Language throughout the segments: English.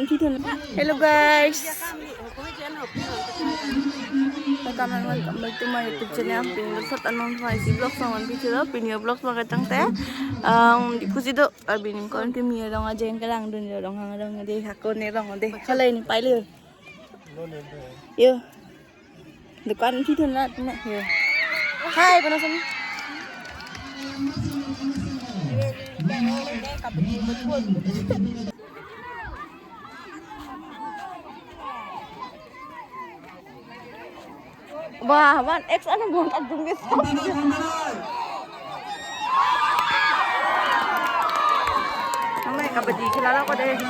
Hello guys. Welcome back to my YouTube channel. Pindah shot anong si vlog sama video pindah vlog mga tangte. Di kusi do binim kon kimi rong aja yang kelang dun rong hang de hakon ne rong de. Khalai ni pai le. Yo. Dukan video na yo. Hai panasan. Wah, One X ano buong agungit. Mamay kabadi kilala ko deh.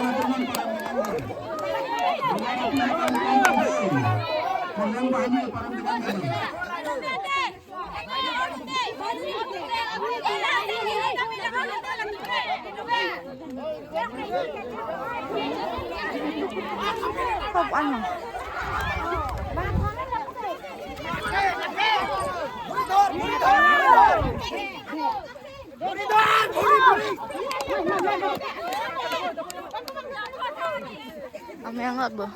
Top ano? Kami angat ba?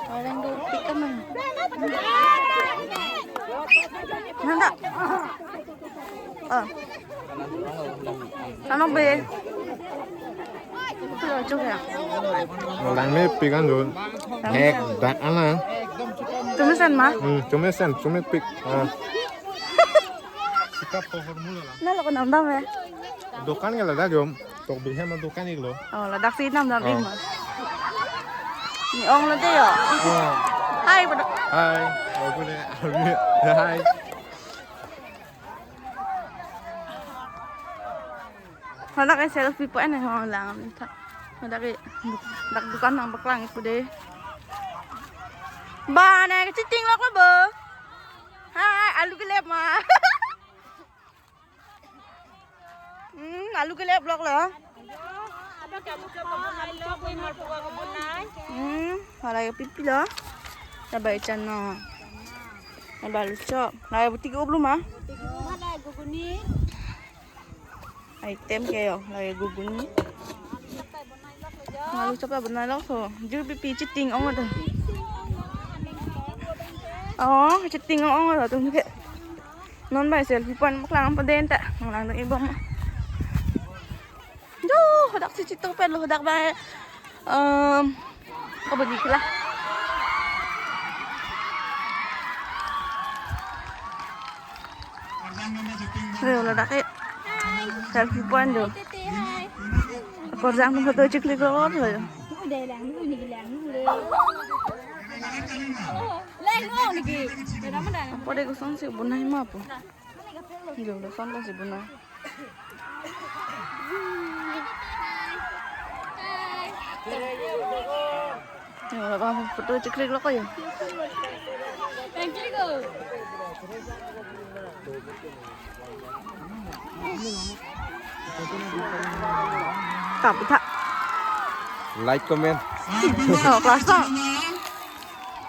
Parang gupit ka man. Nanda? Ano ba eh? Ito lang ya. Orang ni pikan dun. Hek dat ana. Tumisan ma? Cuma pik. Sikap formula lah. Nalo ko namdam ya. Dukan ka ladak yom. Tok bihe ma dukan iglo. Oh, ladak si namdam din mas. Ni ong la tayo. Hai pada. Hai. Aku ni. Hai. Hendak ay selfie po ano yung langan nito. Hendak ay dukan ng baklangit po deh. Ba, na kaciting lok ba? Hai, alu gelap mah. Alu gelap lok lah. Ada kamu coba bunai lo, kue mau buka bunai. Malay pipi lah. Sabay chan no. Nabalu chop. Lay buti ko belum ah. Ada guguni. Item kayo, lay guguni. Malu chop lah bunai lok so. Jur pipi citing ong ada. Oh, citing ong ada tu ni. Non bay selfie pan maklang pa din ta. Maklang ng ibang. Jo, hodak si cito pen lo hodak ba. Kabadi kila. Rồi là đặt cái selfie point rồi. Còn rằng không tôi chích lên rồi. Đây là nuôi gì là nuôi lên ngon kì. Đây đó mới đây. Apa deh kesan sih bunai mah apa? Jauh dah san sih bunai. Ya, kalau foto ceklik lo kok ya? Yang kiri go. Tapi tak. Like comment. Oh, kelas tak.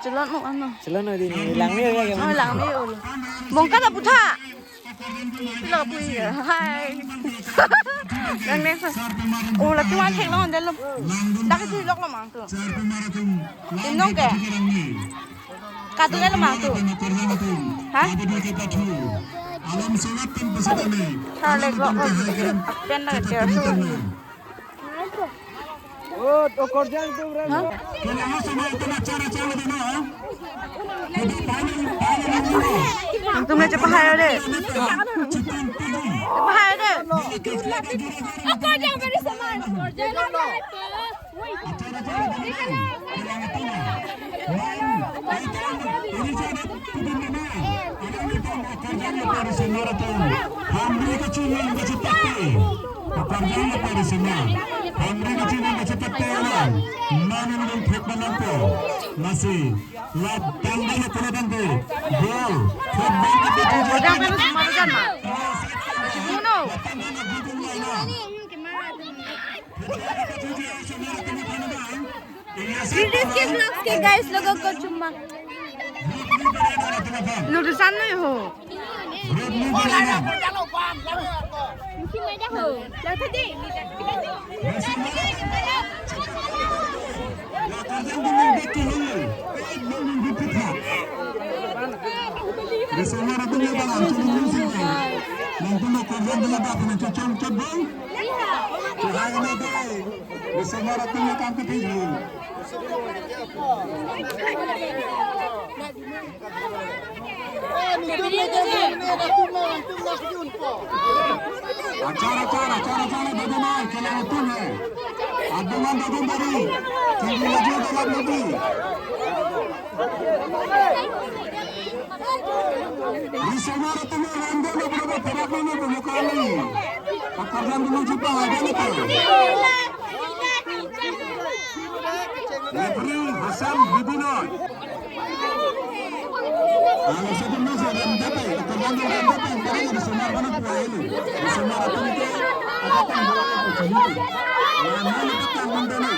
Jalan mau ano? Selalu di hilang ni ya yang. Oh, lang ni ul. Bongkar tak puta. Sila ka puy. Hi. Lang next. Oh, la tuan thek lo dalam. Dak si lok lo mang tu. Tinong ke? Katulnya lo mang tu. Hah? Sale lo. Pen na ke su. Oh, to korjan tu berapa? Untung na cepat hai deh. Cepat hai deh. Aku jangan beri saman. Jangan lah. Masih lap tanggal terang tu gol Jangan perlu semua kan mak. Masih bunuh. Videos के vlogs के guys लोगों को चुम्मा. Lu di sana yo. Acara-acara bagaimana kalau itu है Aduan dari tinggi lagi dalam negeri di semua itu anda berapa berapa ini kali pekerjaan menuju pahala itu Lebri Hasan Bibinot Kalau sebelumnya saya dapat pekerjaan yang dapat mereka di semua mana pun ini di semua itu akan buat opportunity yang mana kita mendana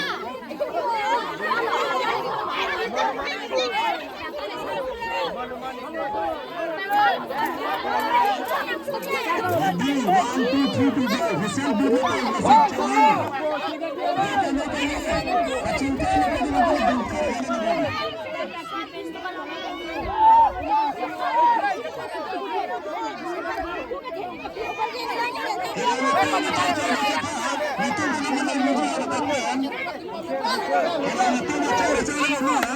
Jadi 1, 2, 3 today Hasan Bibinot Hasan Chawin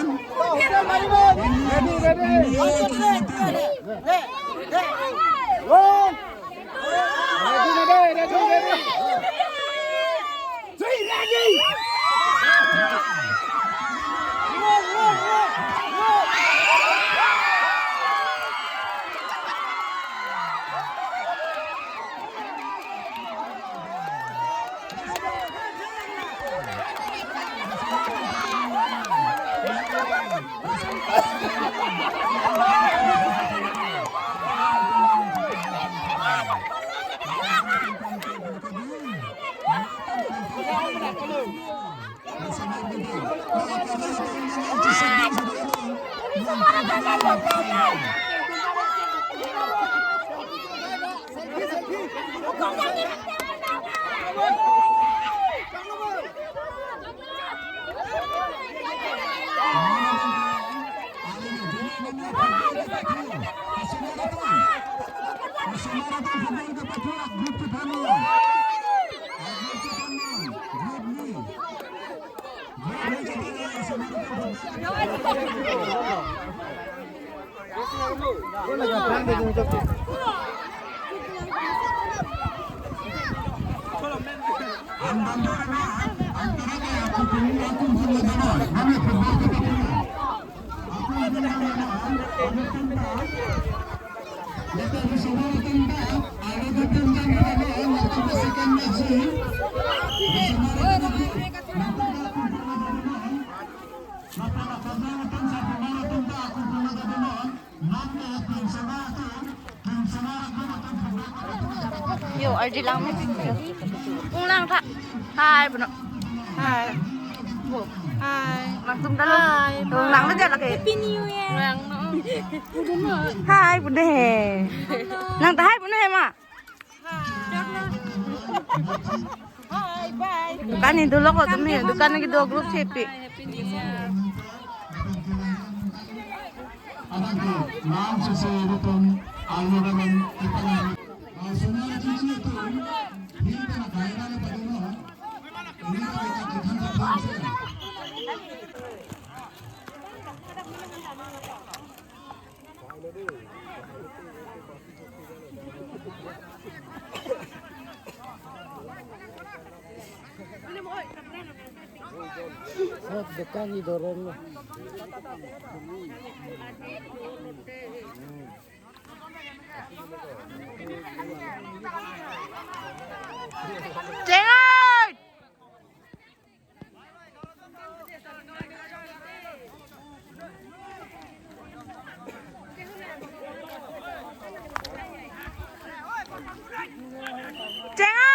Yo, RJ lang may picture. Kung lang ta. Hi, puno. Hi. Oh. Hi. Langsung dalo. Hi. Kung lang na dyan lagi. Happy New Year. Lang no. Hi, puno he. Lang ta hi puno he ma. Hi, bye. Dukan ni dulu ko tumi. Dukan lagi dua grup happy. Happy New Year. नाम से रूपम आयोगन इतना सुनार चीज तो हिल का गायना ने बदलो इन्हीं का दिखन का काम से सब दुकान ही dorong lo. Ceng ơi! Ceng ơi!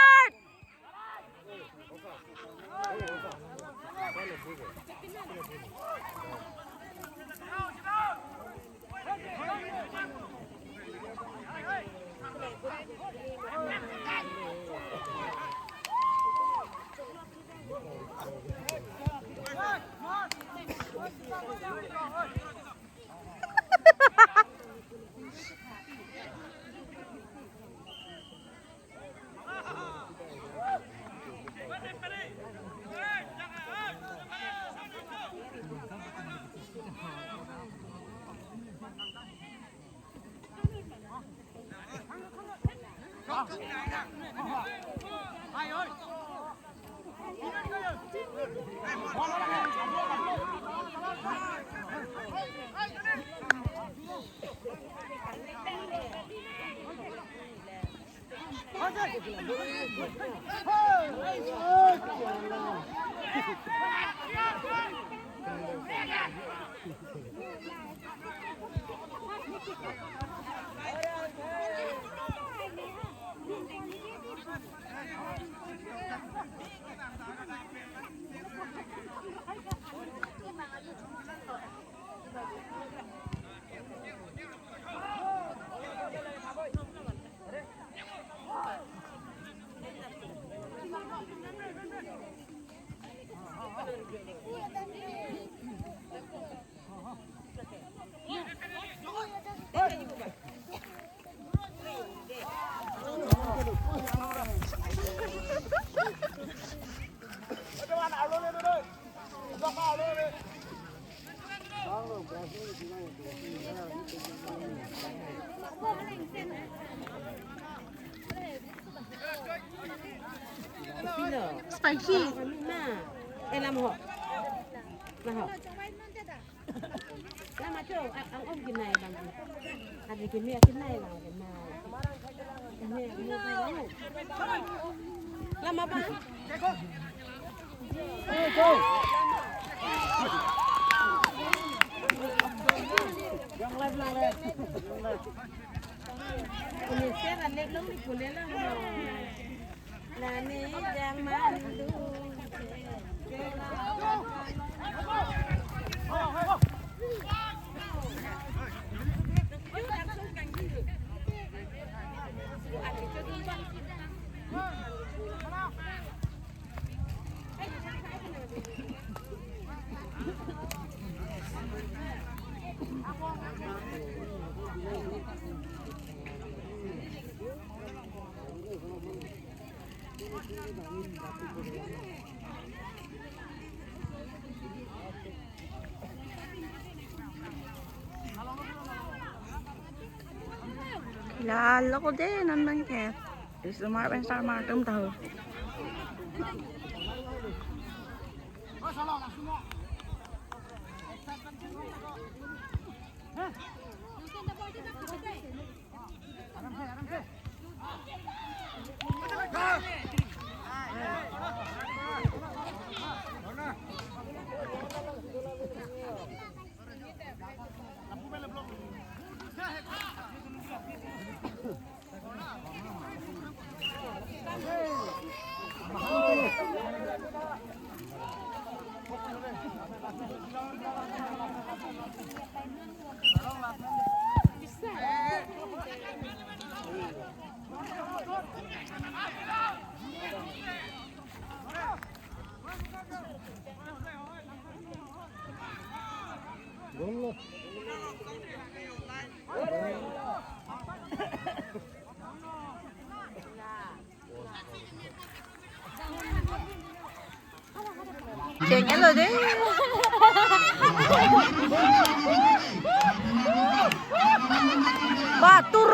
spicy Em làm hộp. Làm hộp. Làm mà chỗ ông cái này bằng gì? Ăn cái mẹ cái này là cái nào? Cái mẹ cái này đâu? Làm mà ba? Ini saya ada belum di kuliah lah. Lani jangan dulu. Lalo ko din ang bangket. Sumar pa sa martum tahu. Kayaknya lo deh. Batur.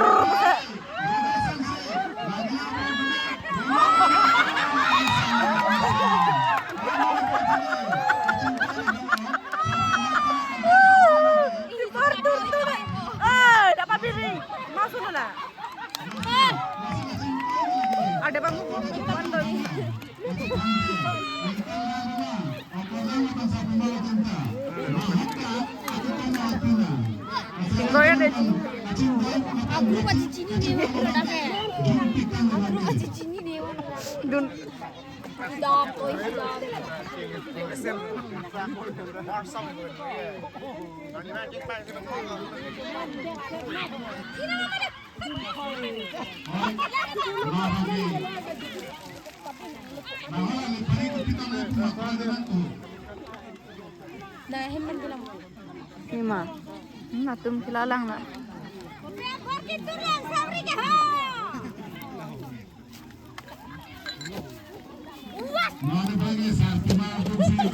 Batur tuh. Dapat piring. Masuk lah. Ada bangku pandai. Goyang deh. Aku masih cini dia mana Aku masih cini dia mana Dun. Sudah boy sudah. Nah, hemen bilang. Ima. Natum kilalang na. Wah, Mana bagi sarti mau fungsi.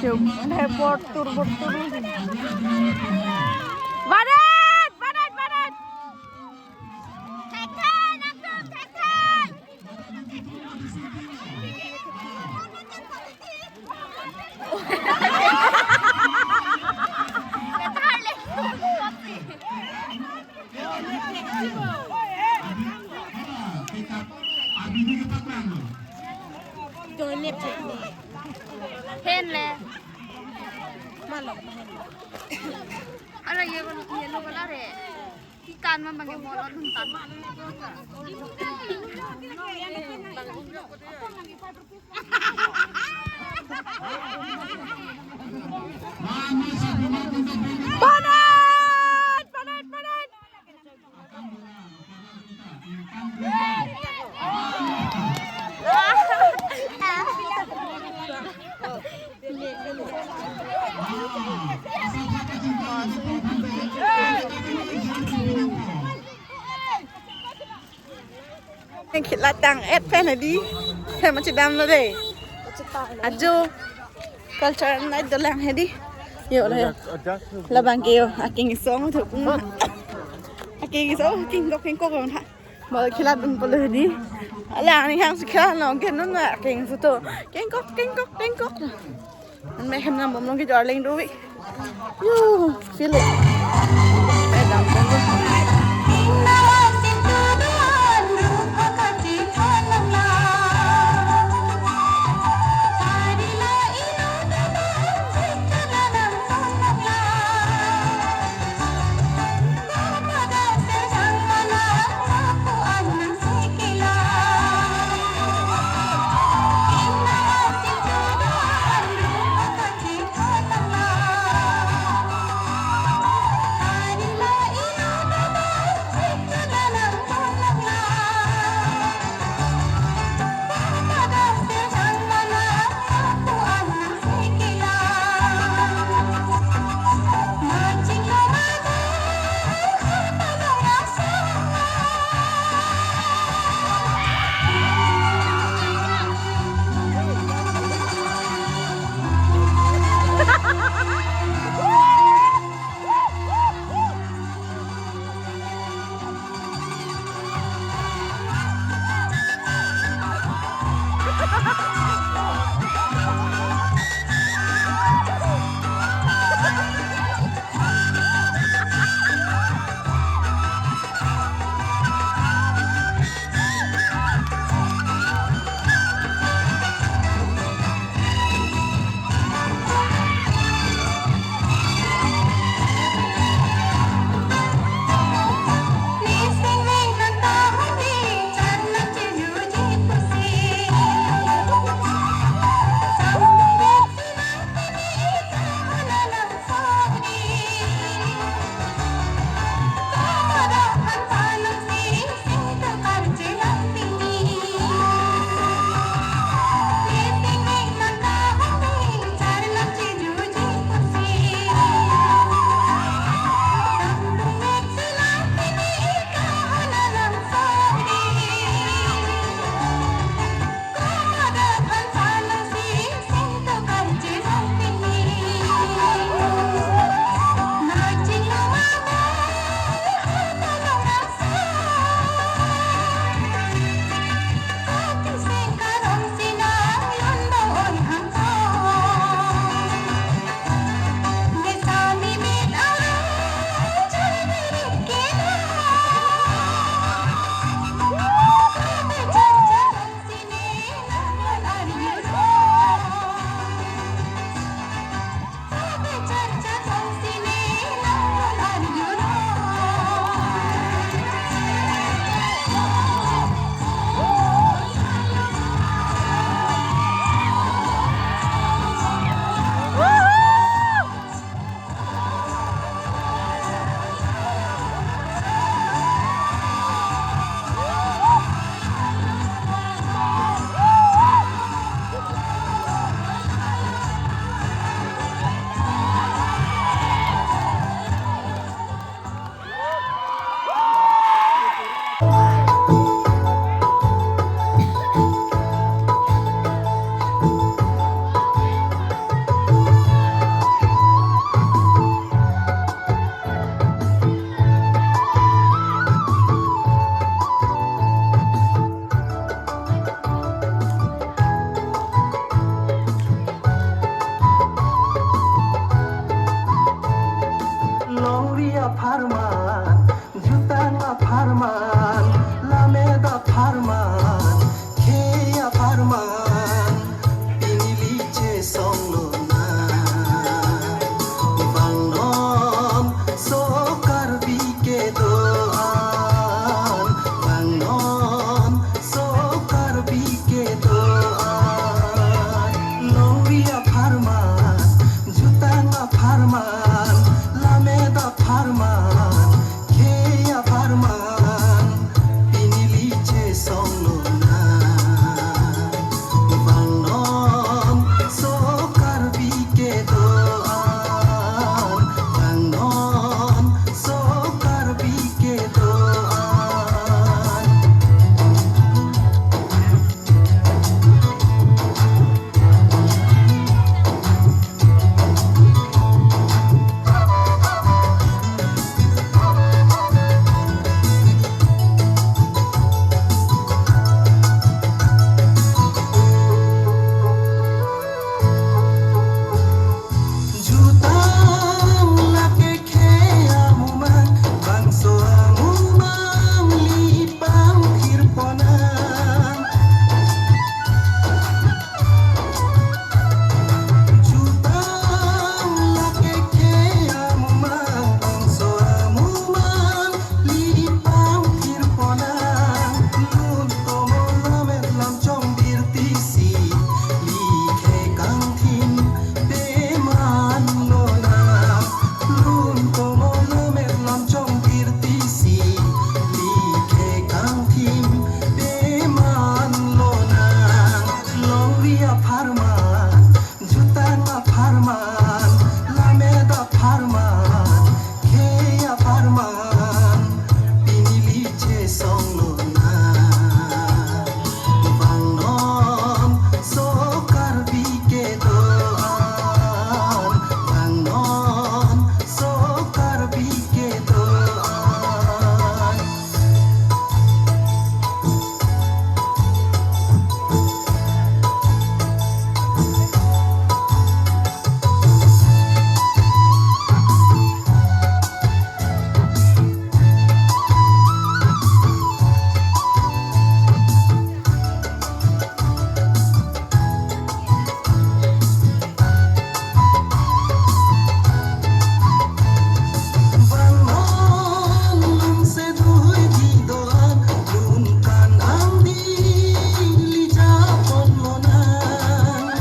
Yung airport tour. Barat! Tekan, Abdul, tekan. Hen le. Ala ye lo kala re. Ikan mah bagi molot entan. Padat! Yang kita tang pen di, macam dam lo deh. Ajo, culture night dalam hedi. Yo lah. Labang kyo, aking isong tu pun. Aking kok kan. Mau kilat pun perlu hedi. Alah ni yang sekian lo, kan nak aking tu. Kengkok. Mai hem nam bom long ki darling do wi. Yo, feel it. Dam Longria Farman, Jutanga Farman, Lameda Farman, Kea Farman, Piniliche Songlona, Bangnon, Sokar Bike Doan, Bangnon, Sokar Bike Doan, Longria Farman, Jutanga Farman, Lameda Farman, Kea Farman, Piniliche Songlona, Bangnon, Sokar Bike Doan, Bangnon, Sokar Bike Doan. Jutang laki kea mumang bangso mumang lipang kirponan Jutang laki kea mumang bangso mumang lipang kirponan Lun tomo lamet lam chong birtisi likhe kang thin beman lona Lun tomo lamet lam chong birtisi likhe kang thin beman lona Longria Farman, Jutanga Farman, Lameda Farman, Kea Farman, Piniliche Songlona, Bangnon, Sokar Bike Doan, Bangnon, Sokar Bike Doan. Bangnon lum se dui di doan lum kan ang di lija ponlonan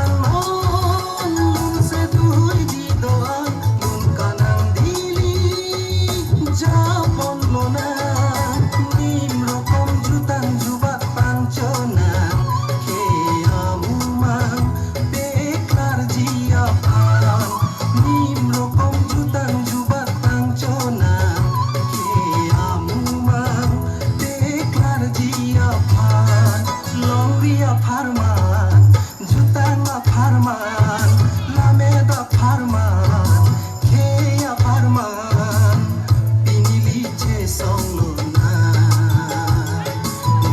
Bangnon lum se dui di doan lum kan ang di lija ponlonan Nim rokom jutan jubat panconan Kea mumang beklar jiapan Nim rokom jutan jubat panconan Kea mumang beklar jiapan Longria Farman, Jutanga Farman, Lameda Farman, Kea Farman, Piniliche Songlona,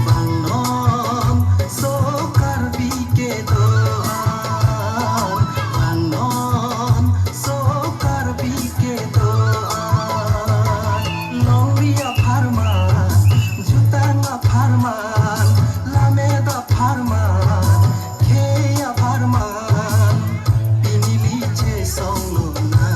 Bangnon, Sokar Bike Doan, Bangnon, Sokar Bike Doan. Longria Farman, Jutanga Farman, Lameda Farman, Kea Farman, Piniliche Songlona,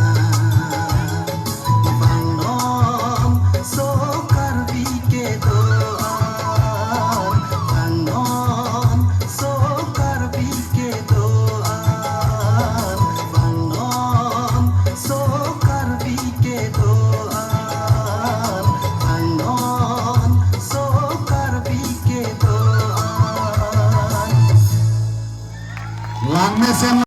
Bangnon, Sokar Bike Doan, Bangnon, Sokar Bike Doan, Bangnon, Sokar Bike Doan, Bangnon, Sokar Bike Doan. Lang mesen